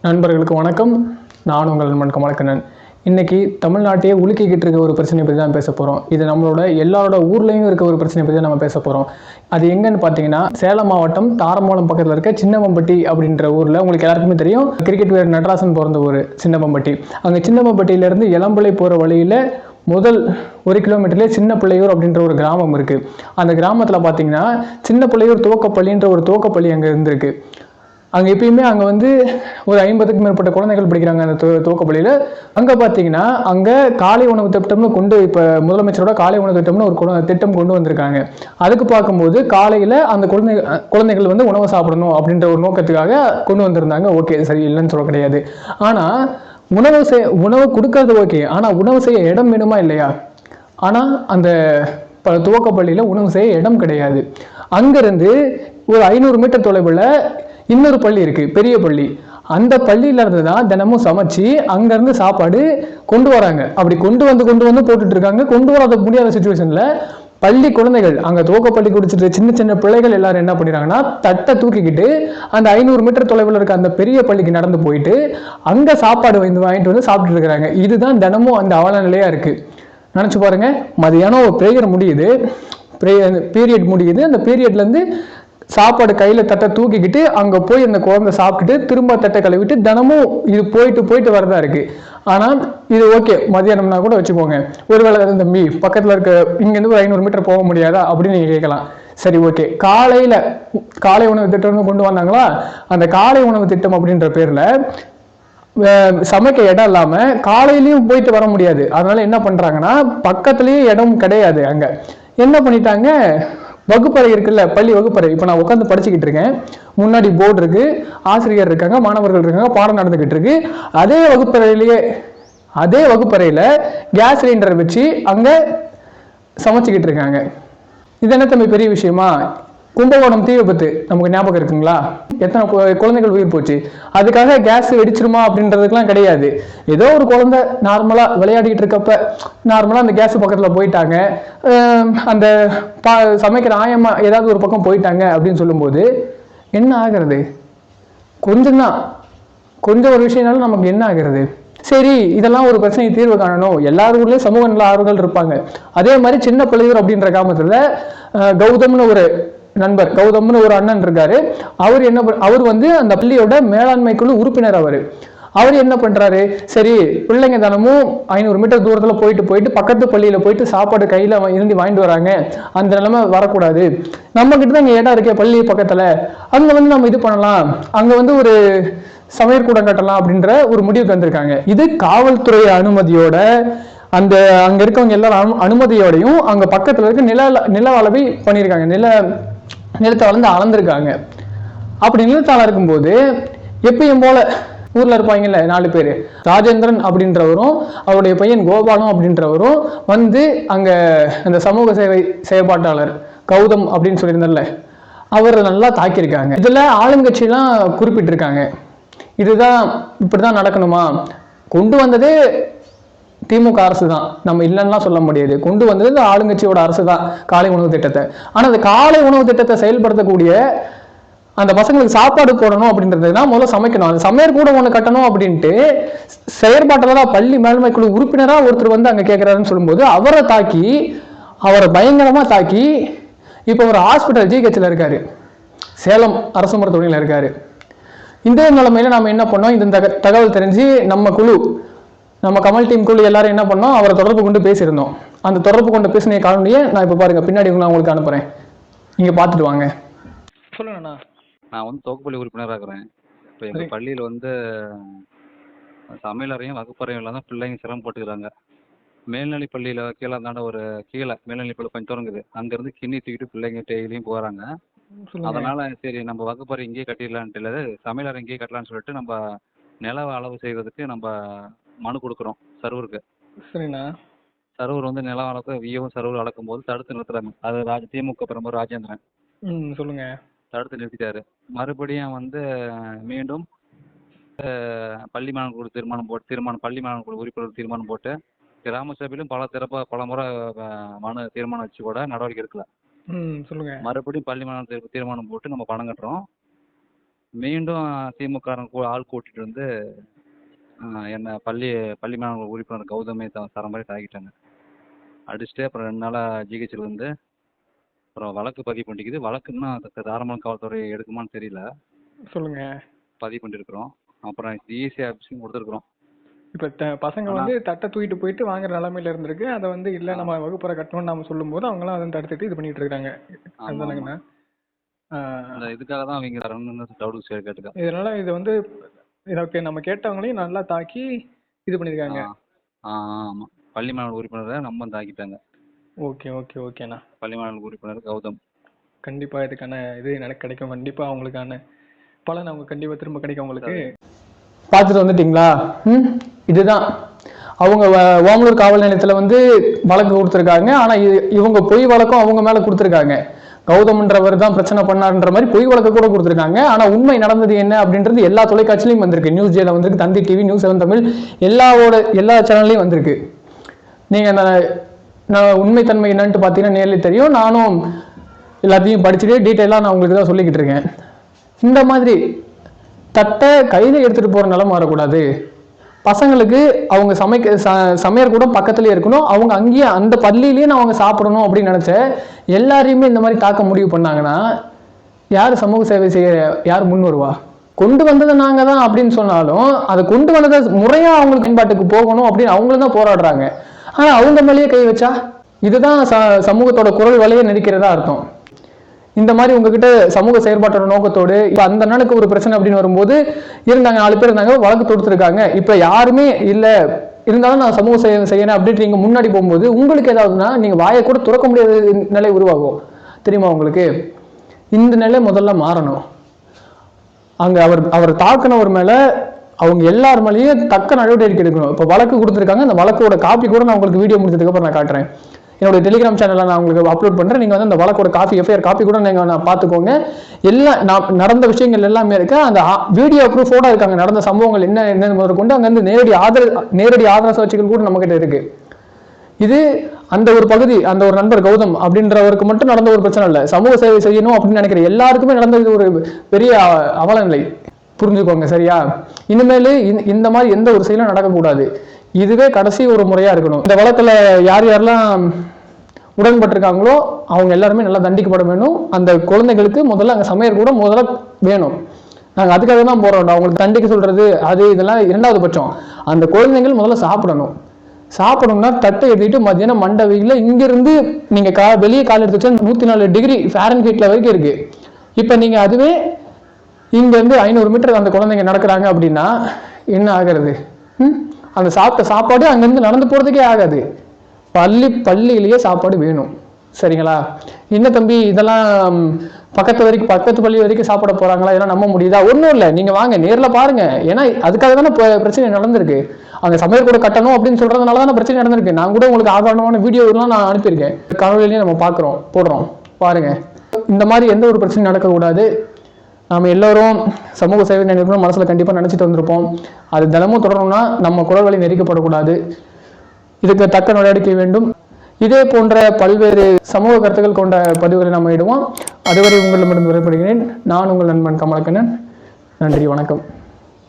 நண்பர்களுக்கு வணக்கம். நான் உங்கள் நண்பன் கமலக்கண்ணன். இன்னைக்கு தமிழ்நாட்டையே உலுக்கிக்கிட்டு இருக்க ஒரு பிரச்சனை பற்றி தான் பேச போகிறோம். இது நம்மளோட எல்லாரோட ஊர்லேயும் இருக்க ஒரு பிரச்சனை பற்றி தான் நம்ம பேச போகிறோம். அது எங்கன்னு பார்த்தீங்கன்னா, சேலம் மாவட்டம் தாரமங்கலம் பக்கத்தில் இருக்க சின்னமம்பட்டி அப்படின்ற ஊரில் உங்களுக்கு எல்லாருக்குமே தெரியும். கிரிக்கெட் வீரர் நடராசன் பிறந்த ஊர் சின்னமம்பட்டி. அங்கே சின்னமம்பட்டியிலேருந்து இளம்பிள்ளை போகிற வழியில் முதல் 1 கிலோமீட்டர்லேயே சின்ன பிள்ளையூர் அப்படின்ற ஒரு கிராமம் இருக்குது. அந்த கிராமத்தில் பார்த்தீங்கன்னா சின்ன பிள்ளையூர் துவக்கப்பள்ளின்ற ஒரு துவக்கப்பள்ளி அங்கே இருந்திருக்கு. அங்கே எப்பயுமே அங்கே வந்து ஒரு 50க்கும் மேற்பட்ட குழந்தைகள் படிக்கிறாங்க அந்த துவக்கப்பள்ளியில். அங்கே பார்த்தீங்கன்னா அங்கே காலை உணவு திட்டம்னு இப்போ முதலமைச்சரோட காலை உணவு திட்டம்னு ஒரு திட்டம் கொண்டு வந்திருக்காங்க. அதுக்கு பார்க்கும்போது காலையில் அந்த குழந்தைகள் வந்து உணவு சாப்பிடணும் அப்படின்ற ஒரு நோக்கத்துக்காக கொண்டு வந்திருந்தாங்க. ஓகே, சரி, இல்லைன்னு சொல்ல கிடையாது. ஆனால் உணவு கொடுக்கறது ஓகே, ஆனால் உணவு செய்ய இடம் வேணுமா இல்லையா? ஆனால் அந்த துவக்கப்பள்ளியில் உணவு செய்ய இடம் கிடையாது. அங்கேருந்து ஒரு 500 மீட்டர் தொலைவில் இன்னொரு பள்ளி இருக்கு, பெரிய பள்ளி. அந்த பள்ளியில இருந்து தான் தினமும் சமைச்சு அங்கிருந்து சாப்பாடு கொண்டு வராங்க. அப்படி கொண்டு வந்து போட்டுட்டு இருக்காங்க. கொண்டு வராத முடியாத சுச்சுவேஷன்ல பள்ளி குழந்தைகள் அங்க துவக்கப்பள்ளி குடிச்சிட்டு சின்ன சின்ன பிள்ளைகள் எல்லாரும் என்ன பண்ணிடுறாங்கன்னா தட்டை தூக்கிக்கிட்டு அந்த 500 மீட்டர் தொலைவில் இருக்க அந்த பெரிய பள்ளிக்கு நடந்து போயிட்டு அங்க சாப்பாடு வாங்கிட்டு வந்து சாப்பிட்டு இருக்கிறாங்க. இதுதான் தினமும் அந்த அவல நிலையா இருக்கு. நினைச்சு பாருங்க, மதியானம் ஒரு பிரேயர் முடியுது, பீரியட் முடியுது. அந்த பீரியட்ல இருந்து சாப்பாடு கையில் தட்டை தூக்கிக்கிட்டு அங்கே போய் அந்த குழந்தை சாப்பிட்டுட்டு திரும்ப தட்டை கழுவிட்டு தினமும் இது போயிட்டு வரதா இருக்கு. ஆனால் இது ஓகே, மதியானம்னா கூட வச்சுக்கோங்க. ஒருவேளை தம்பி பக்கத்தில் இருக்க இங்கேருந்து ஒரு 500 மீட்டர் போக முடியாதா அப்படின்னு நீங்கள் கேட்கலாம். சரி, ஓகே, காலை உணவு திட்டம்னு கொண்டு வந்தாங்களா? அந்த காலை உணவு திட்டம் அப்படின்ற பேரில் சமைக்க இடம் இல்லாமல் காலையிலையும் போயிட்டு வர முடியாது. அதனால என்ன பண்ணுறாங்கன்னா, பக்கத்துலேயே இடம் கிடையாது. அங்கே என்ன பண்ணிட்டாங்க, வகுப்பறை இருக்குல்ல, பள்ளி வகுப்பறை. இப்போ நான் உட்காந்து படிச்சுக்கிட்டு இருக்கேன், முன்னாடி போர்டு இருக்கு, ஆசிரியர் இருக்காங்க, மாணவர்கள் இருக்காங்க, பாடம் நடந்துகிட்டு இருக்கு. அதே வகுப்பறையில கேஸ் சிலிண்டர் வச்சு அங்க சமைச்சுக்கிட்டு இருக்காங்க. இது என்ன தம்பி பெரிய விஷயமா? கும்பகோணம் தீ விபத்து நமக்கு ஞாபகம் இருக்குங்களா? எத்தனை குழந்தைகள் உயிர் போச்சு. அதுக்காக கேஸ் வெடிச்சிருமா அப்படின்றதுக்கெல்லாம் கிடையாது. ஏதோ ஒரு குழந்தை நார்மலா விளையாடிட்டு இருக்கப்ப நார்மலா அந்த கேஸ் பக்கத்துல போயிட்டாங்க, அந்த சமைக்கிற ஆயமா ஏதாவது ஒரு பக்கம் போயிட்டாங்க அப்படின்னு சொல்லும்போது என்ன ஆகிறது? கொஞ்சம் ஒரு விஷயம்னாலும் நமக்கு என்ன ஆகிறது? சரி, இதெல்லாம் ஒரு பிரச்சனை தீர்வு காணணும். எல்லார் ஊர்லயும் சமூக நல ஆர்வலர்கள் இருப்பாங்க. அதே மாதிரி சின்ன பிள்ளையூர் அப்படின்ற கிராமத்துல கௌதம்னு ஒரு நண்பர், கௌதம்னு ஒரு அண்ணன் இருக்காரு. அவர் வந்து அந்த பள்ளியோட மேலாண்மை குழு உறுப்பினர். அவர் என்ன பண்றாரு, சரி பிள்ளைங்க தினமும் 500 மீட்டர் தூரத்துல போயிட்டு பக்கத்து பள்ளியில போயிட்டு சாப்பாடு கையில இருந்து வாங்கிட்டு வராங்க, அந்த நிலைமை வரக்கூடாது. நம்ம கிட்ட தான் இங்க இடம் இருக்கே பள்ளி பக்கத்துல, அங்க வந்து நம்ம இது பண்ணலாம், அங்க வந்து ஒரு சமையற்கூடம் கட்டலாம் அப்படின்ற ஒரு முடிவுக்கு வந்திருக்காங்க. இது காவல்துறை அனுமதியோட, அங்க இருக்கவங்க எல்லாரும் அனுமதியோடையும் அங்க பக்கத்துல இருக்க நில அளவை பண்ணியிருக்காங்க, நிலத்தை வளர்ந்து அளந்திருக்காங்க. அப்படி நிலத்தால இருக்கும்போது எப்பயும் போல ஊர்ல இருப்பாங்கல்ல 4 பேர், ராஜேந்திரன் அப்படின்றவரும் அவருடைய பையன் கோபாலம் அப்படின்றவரும் வந்து அங்க அந்த சமூக சேவை செயற்பாட்டாளர் கௌதம் அப்படின்னு சொல்லியிருந்தார்ல, அவர் நல்லா தாக்கியிருக்காங்க. இதுல ஆளுங்கட்சியெல்லாம் குறிப்பிட்டிருக்காங்க, இதுதான் இப்படிதான் நடக்கணுமா? கொண்டு வந்ததே திமுக அரசு தான், நம்ம இல்லைன்னா சொல்ல முடியாது. கொண்டு வந்தது ஆளுங்கட்சியோட அரசு தான் காலை உணவு திட்டத்தை. ஆனா அந்த காலை உணவு திட்டத்தை செயல்படுத்தக்கூடிய அந்த பசங்களுக்கு சாப்பாடு போடணும் அப்படின்றதுனா முதல்ல சமைக்கணும். அந்த சமையல் கூட ஒண்ணு கட்டணும் அப்படின்ட்டு செயற்பாட்டாளராக பள்ளி மேல்மை குழு உறுப்பினராக ஒருத்தர் வந்து அங்க கேட்கிறாருன்னு சொல்லும்போது அவரை பயங்கரமா தாக்கி இப்போ ஒரு ஹாஸ்பிட்டல் ஜிஹெச்ல இருக்காரு, சேலம் அரசு மருத்துவமனையில் இருக்காரு. இந்த நிலைமையில நாம என்ன பண்ணோம், இந்த தகவல் தெரிஞ்சு நம்ம கமல் டீம் குழு எல்லாரும் என்ன பண்ணோம், அவரை தொடர்பு கொண்டு பேசியிருந்தோம். அந்த தொடர்பு கொண்டு பேசின காணொலியை நான் இப்போ பாருங்க பின்னாடி நான் உங்களுக்கு அனுப்புறேன், நீங்க பார்த்துட்டு வாங்க. சொல்லுங்கண்ணா. நான் வந்து துவக்கப்பள்ளி உறுப்பினராக இருக்கிறேன். இப்போ எங்கள் பள்ளியில் வந்து சமையலறையும் வகுப்பறையும் இல்லாமல் பிள்ளைங்க சிரமப்பட்டுக்கிறாங்க. மேல்நிலை பள்ளியில் கீழே மேல்நிலை பள்ளி கொஞ்சம் தொடங்குது, அங்கேருந்து கிண்ணி தூக்கிட்டு பிள்ளைங்க டெய்லியும் போகிறாங்க. அதனால சரி நம்ம வகுப்பறை இங்கேயே கட்டிடலான்ட்டு இல்லை, சமையலறை இங்கேயே கட்டலான்னு சொல்லிட்டு நம்ம நில அளவு செய்வதற்கு நம்ம மனு கொடுக்குறோம் சர்வருக்கு. சரிண்ணா. சர்வர் வந்து நில அளவுக்கு வியவும் சர்வர் அளக்கும் போது தடுத்து நிறுத்துறாங்க. அது திமுக பிரமுகர் ராஜேந்திரன் சொல்லுங்க தடுத்து நிறுத்திட்டாரு. மறுபடியும் வந்து மீண்டும் பள்ளி மாணவர்கள் பள்ளி மாணவர்கள் உறுப்பினர் தீர்மானம் போட்டு கிராம சபையிலும் பல முறை தீர்மானம் வச்சு கூட நடவடிக்கை எடுக்கல. சொல்லுங்க. மறுபடியும் பள்ளி மாணவர்கள் தீர்மானம் போட்டு நம்ம பணம் கட்டுறோம். மீண்டும் திமுக ஆள் கூட்டிட்டு வந்து என்ன பள்ளி மாணவர் உறுப்பினர் கௌதமை தர மாதிரி தாக்கிட்டாங்க. அடிச்சுட்டு அப்புறம் 2 நாளாக ஜிஹெச்சில் வந்து அப்புறம் வழக்கு பதிவு பண்ணிக்குது. வழக்கு இன்னும் தாராமங்கலம் காவல்துறை எடுக்குமான்னு தெரியல. சொல்லுங்க. பதிவு பண்ணியிருக்கிறோம். அப்புறம் டிஎஸ்சி ஆஃபீஸுக்கும் கொடுத்துருக்குறோம். இப்போ பசங்க வந்து தட்டை தூக்கிட்டு போயிட்டு வாங்குற நிலைமையில இருந்திருக்கு. அதை வந்து இல்லை நம்ம வகுப்பறை கட்டணும்னு நம்ம சொல்லும்போது அவங்களாம் அதை தடுத்துட்டு இது பண்ணிட்டு இருக்காங்க. அதுதானங்கண்ணா? இதுக்காக தான் அவங்க தரணும்னு டவுட் கேட்டுருக்காங்க. இதனால இது வந்து இதை நம்ம கேட்டவங்களையும் நல்லா தாக்கி இது பண்ணியிருக்காங்க. ஆமாம், பள்ளி மாணவர் உறுப்பினரை நம்ம தாக்கிட்டாங்க. ஓகே ஓகே ஓகேண்ணா. பள்ளி மாணவர் உறுப்பினர் கௌதம். கண்டிப்பாக இதுக்கான இது எனக்கு கிடைக்கும். கண்டிப்பாக அவங்களுக்கான பலன் அவங்க கண்டிப்பாக திரும்ப கிடைக்கும் உங்களுக்கு. பார்த்துட்டு வந்துட்டீங்களா? இதுதான் அவங்க ஓமலூர் காவல் நிலையத்தில் வந்து வழக்கு கொடுத்துருக்காங்க. ஆனால் இவங்க பொய் வழக்கம் அவங்க மேலே கொடுத்துருக்காங்க. கௌதம்ன்றவர் தான் பிரச்சனை பண்ணார்ன்ற மாதிரி பொய் வழக்கு கூட கொடுத்துருக்காங்க. ஆனால் உண்மை நடந்தது என்ன அப்படின்றது எல்லா தொலைக்காட்சியிலையும் வந்திருக்கு. நியூஸ் ஜேல வந்திருக்கு, தந்தி டிவி, நியூஸ் 7 தமிழ், எல்லா சேனல்லையும் வந்திருக்கு. நீங்கள் நான் உண்மைத்தன்மை என்னன்ட்டு பார்த்தீங்கன்னா நேரில் தெரியும். நானும் எல்லாத்தையும் படிச்சுட்டு டீட்டெயிலாக நான் உங்களுக்கு தான் சொல்லிக்கிட்டு இருக்கேன். இந்த மாதிரி தட்டை கையில் எடுத்துகிட்டு போகிற நிலம் மாறக்கூடாது. பசங்களுக்கு அவங்க சமையல் கூட பக்கத்துலேயே இருக்கணும். அவங்க அங்கேயே அந்த பள்ளியிலேயே அவங்க சாப்பிடணும் அப்படின்னு நினச்ச எல்லாரையுமே இந்த மாதிரி தாக்க முடிவு பண்ணாங்கன்னா யார் சமூக சேவை செய்ய யார் முன் வருவா? கொண்டு வந்ததை நாங்கள் தான் அப்படின்னு சொன்னாலும் அதை கொண்டு வந்ததை முறையாக அவங்களுக்கு பயன்பாட்டுக்கு போகணும் அப்படின்னு அவங்களும் தான் போராடுறாங்க. ஆனால் அவங்க மேலேயே கை வச்சா இதுதான் சமூகத்தோட குரல் வலையை நடிக்கிறதா அர்த்தம். இந்த மாதிரி உங்ககிட்ட சமூக செயற்பாட்டோட நோக்கத்தோடு இப்போ அந்த நாளுக்கு ஒரு பிரச்சனை அப்படின்னு வரும்போது இருந்தாங்க 4 பேர் இருந்தாங்க, வழக்கு தொடுத்துருக்காங்க. இப்போ யாருமே இல்லை இருந்தாலும் நான் சமூக சேவை செய்யணும் அப்படின்ட்டு நீங்கள் முன்னாடி போகும்போது உங்களுக்கு ஏதாவதுன்னா நீங்கள் வாயை கூட துறக்க முடியாத நிலை உருவாகும். தெரியுமா உங்களுக்கு? இந்த நிலை முதல்ல மாறணும். அங்கே அவர் தாக்குனவர் மேலே அவங்க எல்லார் மேலேயும் தக்க நடவடிக்கை எடுக்கணும். இப்போ வழக்கு கொடுத்துருக்காங்க. அந்த வழக்கோட காப்பி கூட நான் உங்களுக்கு வீடியோ முடிச்சதுக்கப்புறம் நான் காட்டுறேன். என்னோட டெலிகிராம் சேனலில் நான் உங்களுக்கு அப்லோட் பண்ணுறேன். நீங்கள் வந்து அந்த வழக்கோட எஃப்ஐஆர் காப்பி கூட நான் பார்த்துக்கோங்க. எல்லாம் நடந்த விஷயங்கள் எல்லாமே இருக்கு. அந்த வீடியோ ப்ரூஃபோட இருக்காங்க. நடந்த சம்பவங்கள் என்ன முதல் கொண்டு அங்கேருந்து நேரடி ஆதரவு சாட்சிகள் கூட நம்மகிட்ட இருக்கு. இது அந்த ஒரு பகுதி, அந்த ஒரு நண்பர் கௌதம் அப்படின்றவருக்கு மட்டும் நடந்த ஒரு பிரச்சனை இல்லை. சமூக சேவை செய்யணும் அப்படின்னு நினைக்கிற எல்லாருக்குமே நடந்தது ஒரு பெரிய அவலநிலை. புரிஞ்சுக்கோங்க, சரியா? இனிமேல் இந்த மாதிரி எந்த ஒரு செயலும் நடக்கக்கூடாது. இதுவே கடைசி ஒரு முறையா இருக்கணும். இந்த வழக்கில் யாரெல்லாம் உடன்பட்டிருக்காங்களோ அவங்க எல்லாருமே நல்லா தண்டிக்கப்பட வேணும். அந்த குழந்தைகளுக்கு முதல்ல அங்கே சமையல் கூட முதல்ல வேணும். நாங்கள் அதுக்காக தான் போறோம். அவங்களுக்கு தண்டிக்க சொல்றது அது இதெல்லாம் 2வது பட்சம். அந்த குழந்தைகள் முதல்ல சாப்பிடணும்னா தட்டை எடுத்துட்டு மத்தியானம் மண்டை வெயில இங்கிருந்து நீங்க வெளியே கால் எடுத்து வச்சா 104 டிகிரி ஃபாரன்ஹீட்ல வரைக்கும் இருக்கு. இப்போ நீங்க அதுவே இங்க இருந்து 500 மீட்டர் அந்த குழந்தைங்க நடக்கிறாங்க அப்படின்னா என்ன ஆகிறது? அந்த சாப்பிட்ட சாப்பாடு அங்கிருந்து நடந்து போறதுக்கே ஆகாது. பள்ளியிலேயே சாப்பாடு வேணும். சரிங்களா? என்ன தம்பி இதெல்லாம் பக்கத்து பள்ளி வரைக்கும் சாப்பிட போறாங்களா? இதெல்லாம் நம்ப முடியுதா? ஒன்றும் இல்லை, நீங்க வாங்க நேரில் பாருங்க. ஏன்னா அதுக்காக தானே பிரச்சனை நடந்திருக்கு. அந்த சமையல் கூட கட்டணும் அப்படின்னு சொல்றதுனால தானே பிரச்சனை நடந்திருக்கு. நான் கூட உங்களுக்கு ஆதாரமான வீடியோ எல்லாம் நான் அனுப்பியிருக்கேன். காணொலியிலேயே நம்ம போடுறோம் பாருங்க. இந்த மாதிரி எந்த ஒரு பிரச்சனையும் நடக்கக்கூடாது. நாம் எல்லோரும் சமூக சேவை நினைக்கணும் மனசுல கண்டிப்பாக நினைச்சிட்டு வந்திருப்போம். அது தினமும் தொடரணும்னா நம்ம குரல் வழி நெரிக்கப்படக்கூடாது. இதுக்கு தக்க நடவடிக்கை வேண்டும். இதே போன்ற பல்வேறு சமூக கருத்துக்கள் கொண்ட பதிவுகளை நாம் இடுவோம். அதுவரை உங்களிடமிருந்து விடைபெறுகிறேன். நான் உங்கள் நண்பன் கமலக்கண்ணன். நன்றி, வணக்கம்.